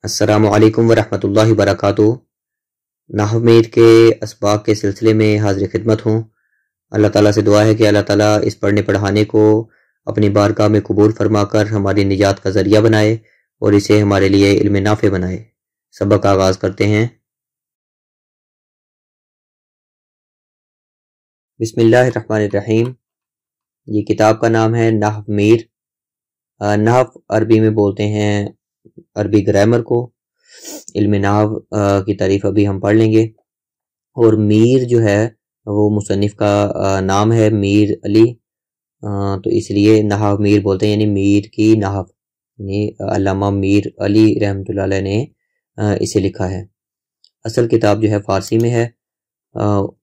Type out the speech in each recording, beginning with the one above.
السلام علیکم ورحمۃ اللہ وبرکاتہ۔ نحو میر کے اسباق کے سلسلے میں حاضر خدمت ہوں۔ اللہ تعالیٰ سے دعا ہے کہ اللہ تعالیٰ اس پڑھنے پڑھانے کو اپنی بارگاہ میں قبول فرما کر ہماری نجات کا ذریعہ بنائے اور اسے ہمارے لیے علم نافع بنائے۔ سبق کا آغاز کرتے ہیں۔ بسم اللہ الرحمن الرحیم۔ یہ کتاب کا نام ہے نحو میر۔ نحو عربی میں بولتے ہیں عربی گرامر کو۔ علم نحو کی تعریف ابھی ہم پڑھ لیں گے۔ اور میر جو ہے وہ مصنف کا نام ہے، میر علی، تو اس لیے نحو میر بولتے ہیں، یعنی میر کی نحو، یعنی علامہ میر علی رحمۃ اللہ علیہ نے اسے لکھا ہے۔ اصل کتاب جو ہے فارسی میں ہے،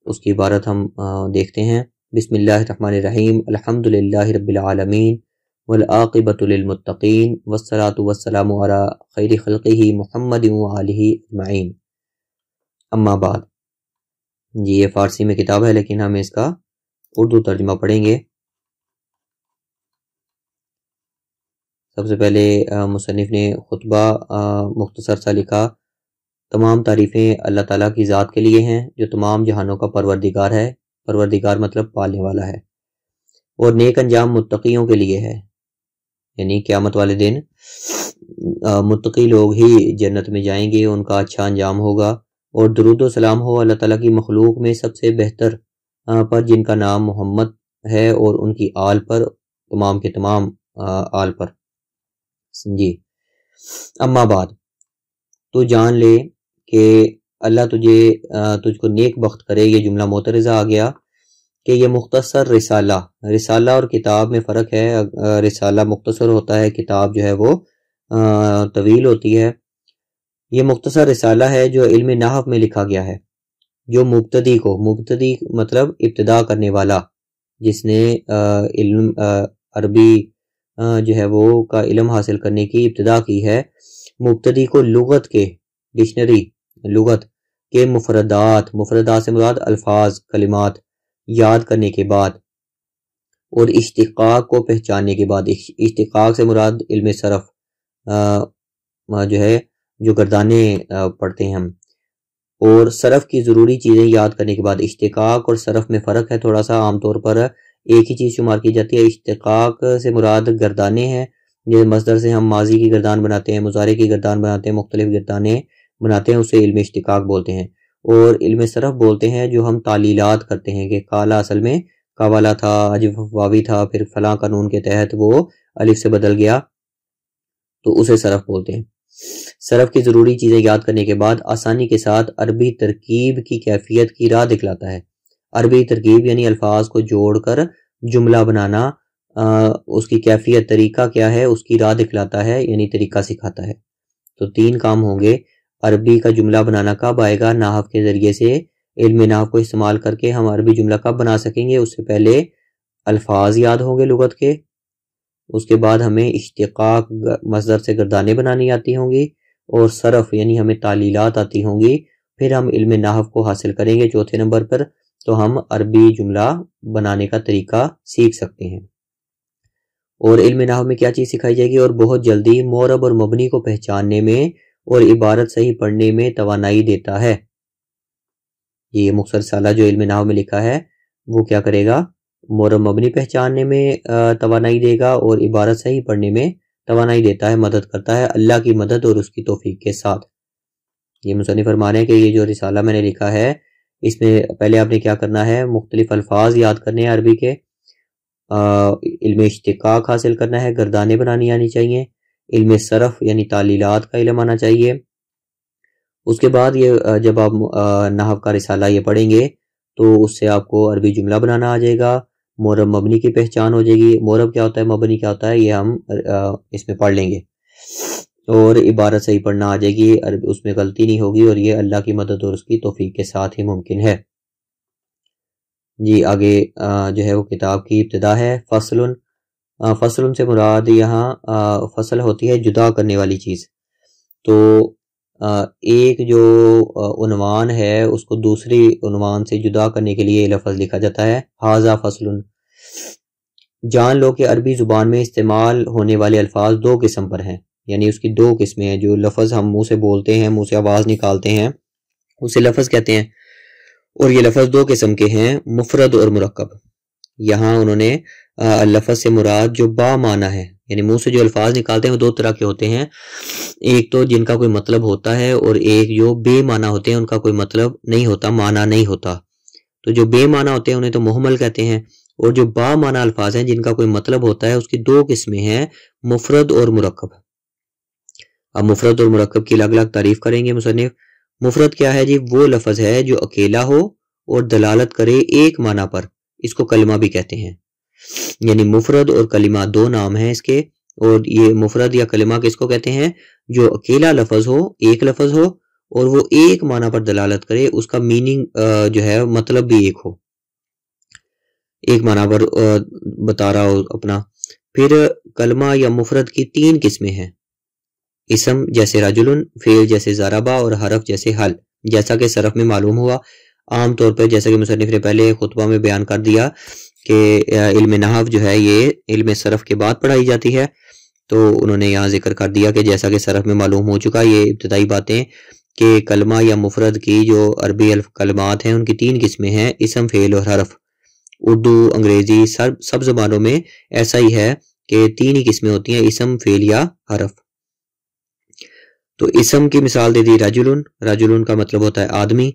اس کی عبارت ہم دیکھتے ہیں۔ بسم اللہ الرحمن الرحیم، الحمد للہ رب العالمین والعاقبۃ للمتقین والصلاۃ والسلام علی خیر خلقہ محمد وآلہ اجمعین، اما بعد۔ جی یہ فارسی میں کتاب ہے لیکن ہم اس کا اردو ترجمہ پڑھیں گے۔ سب سے پہلے مصنف نے خطبہ مختصر سا لکھا۔ تمام تعریفیں اللہ تعالیٰ کی ذات کے لیے ہیں جو تمام جہانوں کا پروردگار ہے۔ پروردگار مطلب پالنے والا ہے۔ اور نیک انجام متقیوں کے لیے ہے، یعنی قیامت والے دن متقی لوگ ہی جنت میں جائیں گے، ان کا اچھا انجام ہوگا۔ اور درود و سلام ہو اللہ تعالیٰ کی مخلوق میں سب سے بہتر پر جن کا نام محمد ہے، اور ان کی آل پر، تمام کے تمام آل پر۔ جی اما بعد، تو جان لے کہ اللہ تجھ کو نیک بخت کرے۔ یہ جملہ معترضہ آ گیا کہ یہ مختصر رسالہ اور کتاب میں فرق ہے۔ رسالہ مختصر ہوتا ہے، کتاب جو ہے وہ طویل ہوتی ہے۔ یہ مختصر رسالہ ہے جو علم نحو میں لکھا گیا ہے، جو مبتدی مطلب ابتدا کرنے والا، جس نے علم عربی جو ہے وہ کا علم حاصل کرنے کی ابتدا کی ہے، مبتدی کو لغت کے ڈکشنری، لغت کے مفردات سے مراد الفاظ، کلمات یاد کرنے کے بعد، اور اشتقاق کو پہچاننے کے بعد۔ اشتقاق سے مراد علم صرف جو ہے، جو گردانے پڑھتے ہیں ہم، اور صرف کی ضروری چیزیں یاد کرنے کے بعد۔ اشتقاق اور صرف میں فرق ہے تھوڑا سا، عام طور پر ایک ہی چیز شمار کی جاتی ہے۔ اشتقاق سے مراد گردانے ہیں، جیسے مصدر سے ہم ماضی کی گردان بناتے ہیں، مضارع کی گردان بناتے ہیں، مختلف گردانے بناتے ہیں، اسے علم اشتقاق بولتے ہیں۔ اور علم صرف بولتے ہیں جو ہم تعلیلات کرتے ہیں، کہ کالا اصل میں کاوالا تھا، اجب واوی تھا، پھر فلاں قانون کے تحت وہ الف سے بدل گیا، تو اسے صرف بولتے ہیں۔ صرف کی ضروری چیزیں یاد کرنے کے بعد آسانی کے ساتھ عربی ترکیب کی کیفیت کی راہ دکھلاتا ہے۔ عربی ترکیب یعنی الفاظ کو جوڑ کر جملہ بنانا، اس کی کیفیت، طریقہ کیا ہے، اس کی راہ دکھلاتا ہے، یعنی طریقہ سکھاتا ہے۔ تو تین کام ہوں گے۔ عربی کا جملہ بنانا کب آئے گا؟ نحو کے ذریعے سے، علم نحو کو استعمال کر کے ہم عربی جملہ کب بنا سکیں گے؟ اس سے پہلے الفاظ یاد ہوں گے لغت کے، اس کے بعد ہمیں اشتقاق مصدر سے گردانے بنانی آتی ہوں گی، اور صرف یعنی ہمیں تعلیلات آتی ہوں گی، پھر ہم علم نحو کو حاصل کریں گے چوتھے نمبر پر، تو ہم عربی جملہ بنانے کا طریقہ سیکھ سکتے ہیں۔ اور علم نحو میں کیا چیز سکھائی جائے گی؟ اور بہت جلدی معرب اور مبنی کو پہچاننے میں اور عبارت صحیح پڑھنے میں توانائی دیتا ہے۔ یہ مختصر رسالہ جو علم نحو میں لکھا ہے وہ کیا کرے گا؟ معرب مبنی پہچاننے میں توانائی دے گا، اور عبارت صحیح پڑھنے میں توانائی دیتا ہے، مدد کرتا ہے اللہ کی مدد اور اس کی توفیق کے ساتھ۔ یہ مصنف فرما رہے ہیں کہ یہ جو رسالہ میں نے لکھا ہے، اس میں پہلے آپ نے کیا کرنا ہے؟ مختلف الفاظ یاد کرنے ہیں عربی کے، علم اشتقاق حاصل کرنا ہے، گردانے بنانی آنی چاہیے، علم صرف یعنی تعلیلات کا علم آنا چاہیے۔ اس کے بعد یہ جب آپ نحو کا رسالہ یہ پڑھیں گے تو اس سے آپ کو عربی جملہ بنانا آ جائے گا، معرب مبنی کی پہچان ہو جائے گی۔ معرب کیا ہوتا ہے، مبنی کیا ہوتا ہے، یہ ہم اس میں پڑھ لیں گے، اور عبارت صحیح پڑھنا آ جائے گی، اس میں غلطی نہیں ہوگی، اور یہ اللہ کی مدد اور اس کی توفیق کے ساتھ ہی ممکن ہے۔ جی آگے جو ہے وہ کتاب کی ابتدا ہے۔ فصل سے مراد یہاں فصل ہوتی ہے جدا کرنے والی چیز۔ تو ایک جو عنوان ہے اس کو دوسری عنوان سے جدا کرنے کے لیے لفظ لکھا جاتا ہے، ھذا فصل۔ جان لو کہ عربی زبان میں استعمال ہونے والے الفاظ دو قسم پر ہیں، یعنی اس کی دو قسمیں ہیں. جو لفظ ہم منہ سے بولتے ہیں, منہ سے آواز نکالتے ہیں, اسے لفظ کہتے ہیں. اور یہ لفظ دو قسم کے ہیں, مفرد اور مرکب. یہاں انہوں نے لفظ سے مراد جو با معنی ہے, یعنی منہ سے جو الفاظ نکالتے ہیں وہ دو طرح کے ہوتے ہیں. ایک تو جن کا کوئی مطلب ہوتا ہے, اور ایک جو بے معنی ہوتے ہیں, ان کا کوئی مطلب نہیں ہوتا, معنی نہیں ہوتا. تو جو بے معنی ہوتے ہیں انہیں تو محمل کہتے ہیں, اور جو با معنی الفاظ ہیں جن کا کوئی مطلب ہوتا ہے, اس کی دو قسمیں ہیں, مفرد اور مرکب. اب مفرد اور مرکب کی الگ الگ تعریف کریں گے مصنف. مفرد کیا ہے جی؟ وہ لفظ ہے جو اکیلا ہو اور دلالت کرے ایک معنی پر, اس کو کلمہ بھی کہتے ہیں. یعنی مفرد اور کلمہ دو نام ہیں اس کے. اور یہ مفرد یا کلمہ کس کو کہتے ہیں؟ جو اکیلا لفظ ہو, ایک لفظ ہو, اور وہ ایک معنی پر دلالت کرے, اس کا میننگ جو ہے مطلب بھی ایک ہو, ایک معنی پر بتا رہا ہو اپنا. پھر کلمہ یا مفرد کی تین قسمیں ہیں. اسم جیسے رجل, فعل جیسے ضربہ, اور حرف جیسے حل. جیسا کہ صرف میں معلوم ہوا, عام طور پر جیسا کہ مصنف نے پہلے خطبہ میں بیان کر دیا کہ علم نحو جو ہے یہ علم صرف کے بعد پڑھائی جاتی ہے, تو انہوں نے یہاں ذکر کر دیا کہ جیسا کہ صرف میں معلوم ہو چکا یہ ابتدائی باتیں کہ کلمہ یا مفرد کی جو عربی کلمات ہیں ان کی تین قسمیں ہیں, اسم, فعل اور حرف. اردو, انگریزی, سب زبانوں میں ایسا ہی ہے کہ تین ہی قسمیں ہوتی ہیں, اسم, فعل یا حرف. تو اسم کی مثال دے دی رجل, رجل کا مطلب ہوتا ہے آدمی.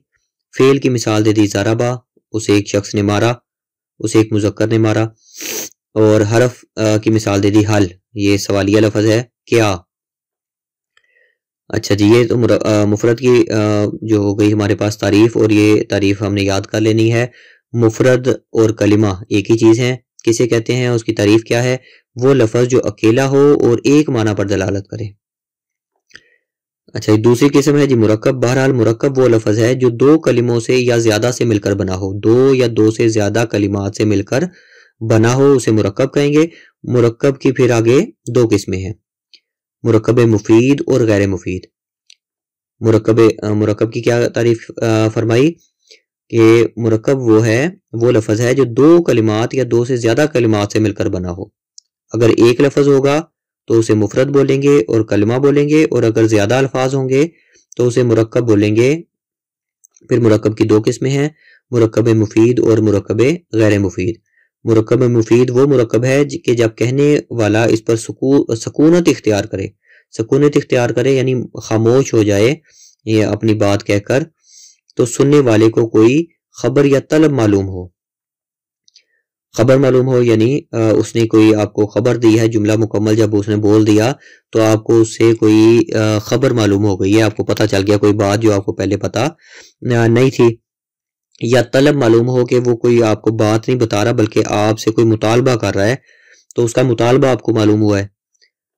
فعل کی مثال دے دی ضربہ, اسے ایک شخص نے مارا, اسے ایک مذکر نے مارا. اور حرف کی مثال دے دی حل, یہ سوالیہ لفظ ہے, کیا. اچھا جی, یہ تو مفرد کی جو ہو گئی ہمارے پاس تعریف, اور یہ تعریف ہم نے یاد کر لینی ہے. مفرد اور کلمہ ایک ہی چیز ہیں. کسے کہتے ہیں, اس کی تعریف کیا ہے؟ وہ لفظ جو اکیلا ہو اور ایک معنی پر دلالت کرے. اچھا, دوسری قسم ہے جی مرکب. بہرحال مرکب وہ لفظ ہے جو دو کلموں سے یا زیادہ سے مل کر بنا ہو, دو یا دو سے زیادہ کلمات سے مل کر بنا ہو, اسے مرکب کہیں گے. مرکب کی پھر آگے دو قسمیں ہیں, مرکب مفید اور غیر مفید. مرکب کی کیا تعریف فرمائی کہ مرکب وہ لفظ ہے جو دو کلمات یا دو سے زیادہ کلمات سے مل کر بنا ہو. اگر ایک لفظ ہوگا تو اسے مفرد بولیں گے اور کلمہ بولیں گے, اور اگر زیادہ الفاظ ہوں گے تو اسے مرکب بولیں گے. پھر مرکب کی دو قسمیں ہیں, مرکب مفید اور مرکب غیر مفید. مرکب مفید وہ مرکب ہے کہ جب کہنے والا اس پر سکونت اختیار کرے, سکونت اختیار کرے یعنی خاموش ہو جائے یہ اپنی بات کہہ کر, تو سننے والے کو کوئی خبر یا طلب معلوم ہو. خبر معلوم ہو یعنی اس نے کوئی آپ کو خبر دی ہے, جملہ مکمل جب اس نے بول دیا تو آپ کو اس سے کوئی خبر معلوم ہو گئی ہے, آپ کو پتہ چل گیا کوئی بات جو آپ کو پہلے پتہ نہیں تھی. یا طلب معلوم ہو کہ وہ کوئی آپ کو بات نہیں بتا رہا بلکہ آپ سے کوئی مطالبہ کر رہا ہے, تو اس کا مطالبہ آپ کو معلوم ہوا ہے.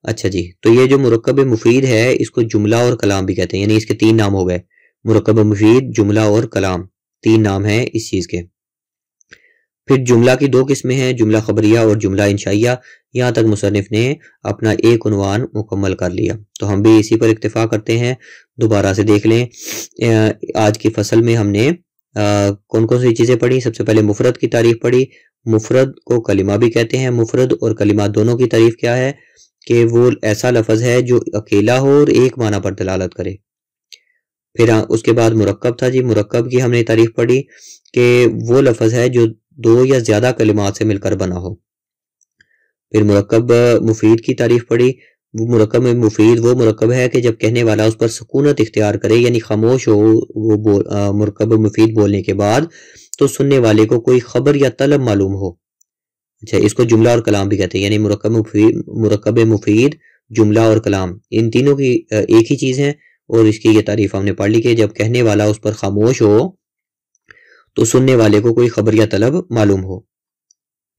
اچھا جی, تو یہ جو مرکب مفید ہے اس کو جملہ اور کلام بھی کہتے ہیں, یعنی اس کے تین نام ہو گئے, مرکب مفید, جملہ اور کلام, تین نام ہیں اس چیز کے. پھر جملہ کی دو قسمیں ہیں, جملہ خبریہ اور جملہ انشائیہ. یہاں تک مصنف نے اپنا ایک عنوان مکمل کر لیا, تو ہم بھی اسی پر اکتفا کرتے ہیں. دوبارہ سے دیکھ لیں, آج کی فصل میں ہم نے کون کون سی چیزیں پڑھی. سب سے پہلے مفرد کی تعریف پڑھی, مفرد کو کلمہ بھی کہتے ہیں. مفرد اور کلمہ دونوں کی تعریف کیا ہے کہ وہ ایسا لفظ ہے جو اکیلا ہو اور ایک معنی پر دلالت کرے. پھر اس کے بعد مرکب تھا جی, مرکب کی ہم نے تعریف پڑھی کہ وہ لفظ ہے جو دو یا زیادہ کلمات سے مل کر بنا ہو. پھر مرکب مفید کی تعریف پڑھی, مرکب مفید وہ مرکب ہے کہ جب کہنے والا اس پر سکونت اختیار کرے یعنی خاموش ہو وہ مرکب مفید بولنے کے بعد, تو سننے والے کو کوئی خبر یا طلب معلوم ہو. اچھا, اس کو جملہ اور کلام بھی کہتے ہیں, یعنی مرکب مفید, جملہ اور کلام ان تینوں کی ایک ہی چیز ہیں. اور اس کی یہ تعریف ہم نے پڑھ لی کہ جب کہنے والا اس پر خاموش ہو تو سننے والے کو کوئی خبر یا طلب معلوم ہو.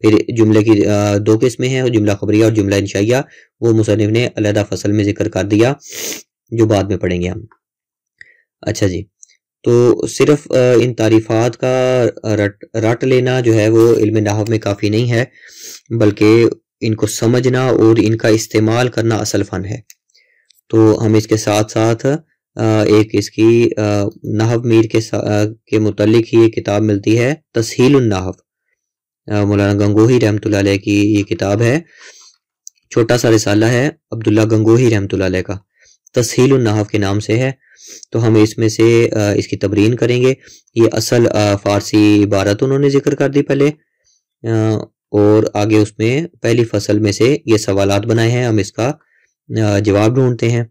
پھر جملے کی دو قسمیں ہیں, جملہ خبریہ اور جملہ انشائیہ, وہ مصنف نے علیحدہ فصل میں ذکر کر دیا جو بعد میں پڑھیں گے ہم. اچھا جی, تو صرف ان تعریفات کا رٹ لینا جو ہے وہ علم نحو میں کافی نہیں ہے, بلکہ ان کو سمجھنا اور ان کا استعمال کرنا اصل فن ہے. تو ہم اس کے ساتھ ساتھ ایک اس کی نحو میر کے متعلق ہی ایک کتاب ملتی ہے, تسہیل النحو, مولانا گنگوہی رحمۃ اللہ علیہ کی یہ کتاب ہے. چھوٹا سا رسالہ ہے عبداللہ گنگوہی رحمۃ اللہ علیہ کا، تسہیل النحو کے نام سے ہے، تو ہم اس میں سے اس کی تبرین کریں گے۔ یہ اصل فارسی عبارت انہوں نے ذکر کر دی پہلے، اور آگے اس میں پہلی فصل میں سے یہ سوالات بنائے ہیں، ہم اس کا جواب ڈھونڈتے ہیں۔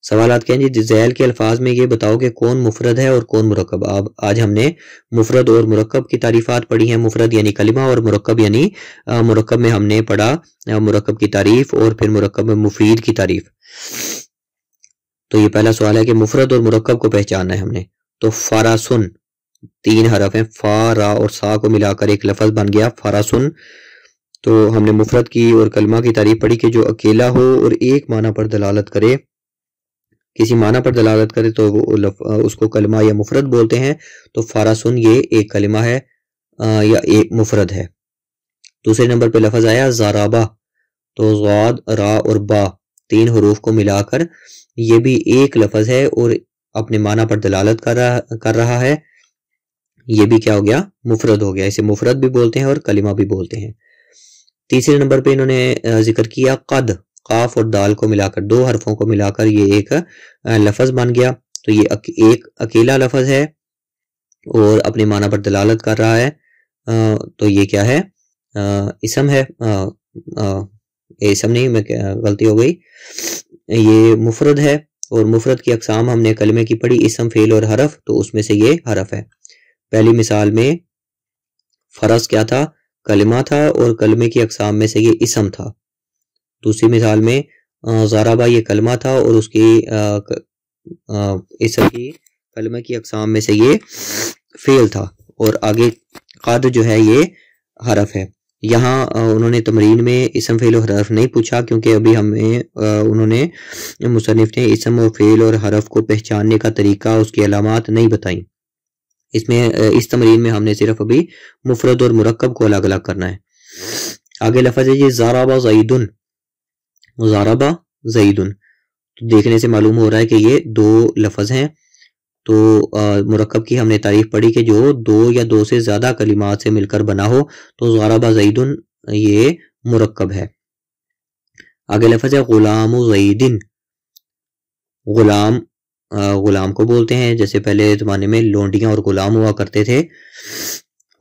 سوالات کہیں جی ذیل کے الفاظ میں یہ بتاؤ کہ کون مفرد ہے اور کون مرکب۔ آج ہم نے مفرد اور مرکب کی تعریفات پڑھی ہیں، مفرد یعنی کلمہ اور مرکب یعنی مرکب میں ہم نے پڑھا مرکب کی تعریف اور پھر مرکب میں مفید کی تعریف۔ تو یہ پہلا سوال ہے کہ مفرد اور مرکب کو پہچاننا ہے ہم نے، تو فراسن 3 حرف ہیں، فا را اور سا کو ملا کر ایک لفظ بن گیا فراسن۔ تو ہم نے مفرد کی اور کلمہ کی تعریف پڑھی کہ جو اکیلا ہو اور ایک معنی پر دلالت کرے، کسی معنی پر دلالت کرے تو اس کو کلمہ یا مفرد بولتے ہیں۔ تو فراسن یہ ایک کلمہ ہے یا ایک مفرد ہے۔ دوسرے نمبر پہ لفظ آیا زارابا، تو غاد را اور با 3 حروف کو ملا کر یہ بھی ایک لفظ ہے اور اپنے معنی پر دلالت کر رہا ہے، یہ بھی کیا ہو گیا؟ مفرد ہو گیا۔ اسے مفرد بھی بولتے ہیں اور کلمہ بھی بولتے ہیں۔ تیسرے نمبر پہ انہوں نے ذکر کیا قد، قاف اور دال کو ملا کر 2 حرفوں کو ملا کر یہ ایک لفظ بن گیا، تو یہ ایک اکیلا لفظ ہے اور اپنے معنی پر دلالت کر رہا ہے، تو یہ کیا ہے؟ اسم ہے، اسم نہیں، میں غلطی ہو گئی، یہ مفرد ہے۔ اور مفرد کی اقسام ہم نے کلمے کی پڑھی، اسم، فعل اور حرف، تو اس میں سے یہ حرف ہے۔ پہلی مثال میں فرض کیا تھا؟ کلمہ تھا، اور کلمے کی اقسام میں سے یہ اسم تھا۔ دوسری مثال میں ضربہ یہ کلمہ تھا اور اس کی اسم کی کلمہ کی اقسام میں سے یہ فعل تھا، اور آگے قد جو ہے یہ حرف ہے۔ یہاں انہوں نے تمرین میں اسم، فعل اور حرف نہیں پوچھا، کیونکہ ابھی انہوں نے مصنف نے اسم اور فعل اور حرف کو پہچاننے کا طریقہ، اس کی علامات نہیں بتائیں۔ اس تمرین میں ہم نے صرف ابھی مفرد اور مرکب کو الگ الگ کرنا ہے۔ آگے لفظ ہے جی ضربہ زیدن، ضربہ زیدن، تو دیکھنے سے معلوم ہو رہا ہے کہ یہ 2 لفظ ہیں۔ تو مرکب کی ہم نے تعریف پڑھی کہ جو 2 یا 2 سے زیادہ کلمات سے مل کر بنا ہو، تو ضربہ زیدن یہ مرکب ہے۔ آگے لفظ ہے غلام زیدن، غلام کو بولتے ہیں، جیسے پہلے زمانے میں لونڈیاں اور غلام ہوا کرتے تھے،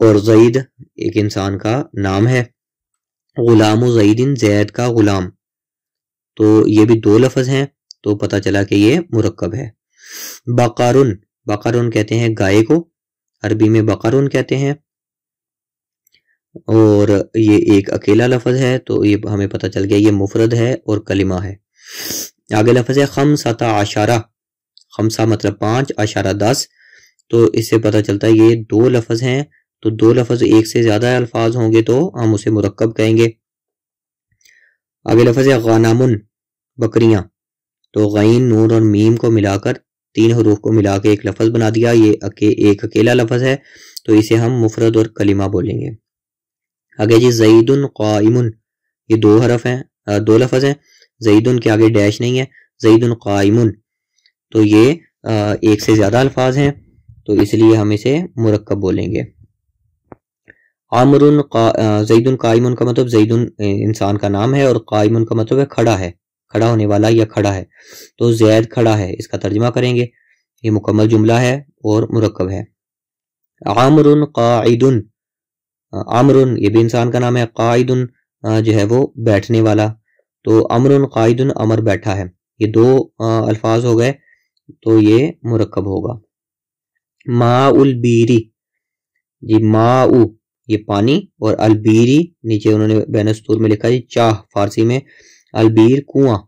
اور زید ایک انسان کا نام ہے۔ غلام زیدن، زید کا غلام، تو یہ بھی 2 لفظ ہیں، تو پتہ چلا کہ یہ مرکب ہے۔ بقرن، بقرن کہتے ہیں گائے کو، عربی میں بقرن کہتے ہیں، اور یہ ایک اکیلا لفظ ہے، تو یہ ہمیں پتہ چل گیا یہ مفرد ہے اور کلمہ ہے۔ آگے لفظ ہے خمسۃ عشرہ، خمسہ مطلب 5، عشرہ 10، تو اس سے پتہ چلتا ہے یہ 2 لفظ ہیں، تو 2 لفظ ایک سے زیادہ الفاظ ہوں گے تو ہم اسے مرکب کہیں گے۔ آگے لفظ ہے غنمن، بکریاں، تو غین، نون اور میم کو ملا کر 3 حروف کو ملا کے ایک لفظ بنا دیا، یہ ایک اکیلا لفظ ہے، تو اسے ہم مفرد اور کلمہ بولیں گے۔ آگے جی زیدن قائمن، یہ 2 حرف ہیں، 2 لفظ ہیں، زیدن کے آگے ڈیش نہیں ہے، زیدن قائمن، تو یہ ایک سے زیادہ الفاظ ہیں، تو اس لیے ہم اسے مرکب بولیں گے۔ عمرن، زیدن قائمن کا مطلب زیدن انسان کا نام ہے، اور قائمن کا مطلب ہے کھڑا ہے، کھڑا ہونے والا یا کھڑا ہے، تو زید کھڑا ہے، اس کا ترجمہ کریں گے، یہ مکمل جملہ ہے اور مرکب ہے۔ عمرن قاعدن، عمرن یہ بھی انسان کا نام ہے، قاعدن جو ہے وہ بیٹھنے والا، تو عمرن قاعدن، عمر بیٹھا ہے، یہ 2 الفاظ ہو گئے، تو یہ مرکب ہوگا۔ ماء البیری، جی ماء یہ پانی، اور البیری نیچے انہوں نے بین السطور میں لکھا جی چاہ فارسی میں، البیر کنواں،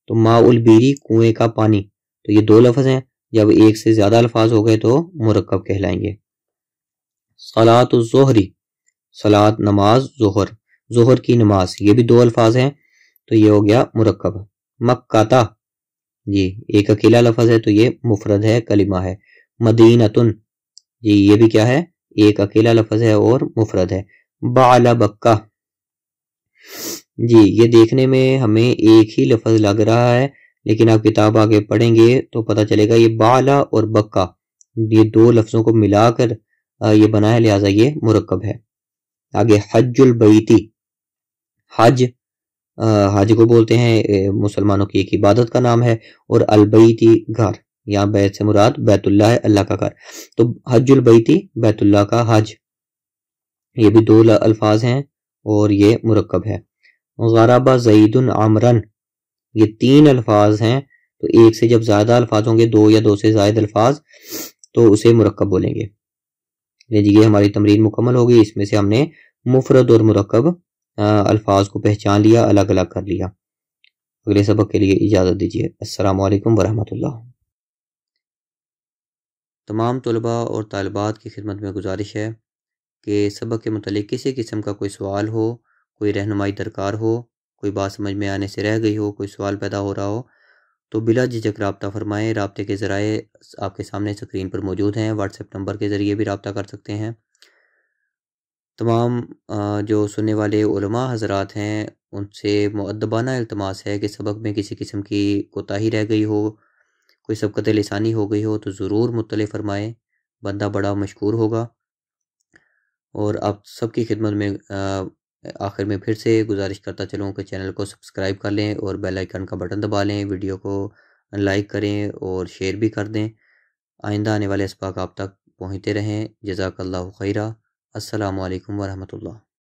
تو ماء البیری کنویں کا پانی، تو یہ 2 لفظ ہیں، جب ایک سے زیادہ الفاظ ہو گئے تو مرکب کہلائیں گے۔ صلاۃ الظہری، صلاۃ نماز، ظہر، ظہر کی نماز، یہ بھی 2 الفاظ ہیں، تو یہ ہو گیا مرکب۔ مکہ، جی ایک اکیلا لفظ ہے، تو یہ مفرد ہے، کلمہ ہے۔ مدینتن، جی یہ بھی کیا ہے؟ ایک اکیلا لفظ ہے اور مفرد ہے۔ بعل بکہ، جی یہ دیکھنے میں ہمیں ایک ہی لفظ لگ رہا ہے، لیکن آپ کتاب آگے پڑھیں گے تو پتہ چلے گا یہ بعلا اور بکہ یہ 2 لفظوں کو ملا کر یہ بنا ہے، لہٰذا یہ مرکب ہے۔ آگے حج البیتی، حج حج کو بولتے ہیں، مسلمانوں کی ایک عبادت کا نام ہے، اور البیتی گھر، یہاں بیت سے مراد بیت اللہ ہے، اللہ کا گھر، تو حج البیتی بیت اللہ کا حج، یہ بھی دو الفاظ ہیں اور یہ مرکب ہے۔ غرب زید عمرن، یہ تین الفاظ ہیں، تو ایک سے جب زیادہ الفاظ ہوں گے، دو یا دو سے زائد الفاظ، تو اسے مرکب بولیں گے۔ یہ ہماری تمرین مکمل ہوگی، اس میں سے ہم نے مفرد اور مرکب الفاظ کو پہچان لیا، الگ الگ کر لیا۔ اگلے سبق کے لیے اجازت دیجیے، السلام علیکم ورحمۃ اللہ۔ تمام طلباء اور طالبات کی خدمت میں گزارش ہے کہ سبق کے متعلق کسی قسم کا کوئی سوال ہو، کوئی رہنمائی درکار ہو، کوئی بات سمجھ میں آنے سے رہ گئی ہو، کوئی سوال پیدا ہو رہا ہو، تو بلا جھجک رابطہ فرمائیں۔ رابطے کے ذرائع آپ کے سامنے اسکرین پر موجود ہیں، واٹس ایپ نمبر کے ذریعے بھی رابطہ کر سکتے ہیں۔ تمام جو سننے والے علماء حضرات ہیں ان سے مؤدبانہ التماس ہے کہ سبق میں کسی قسم کی کوتاہی رہ گئی ہو، کوئی سبقت لسانی ہو گئی ہو تو ضرور مطلع فرمائیں، بندہ بڑا مشکور ہوگا۔ اور آپ سب کی خدمت میں آخر میں پھر سے گزارش کرتا چلوں کہ چینل کو سبسکرائب کر لیں اور بیل آئیکن کا بٹن دبا لیں، ویڈیو کو لائک کریں اور شیئر بھی کر دیں۔ آئندہ آنے والے اسباق آپ تک پہنچتے رہیں۔ جزاک اللہ خیرہ۔ السلام علیکم ورحمۃ اللہ۔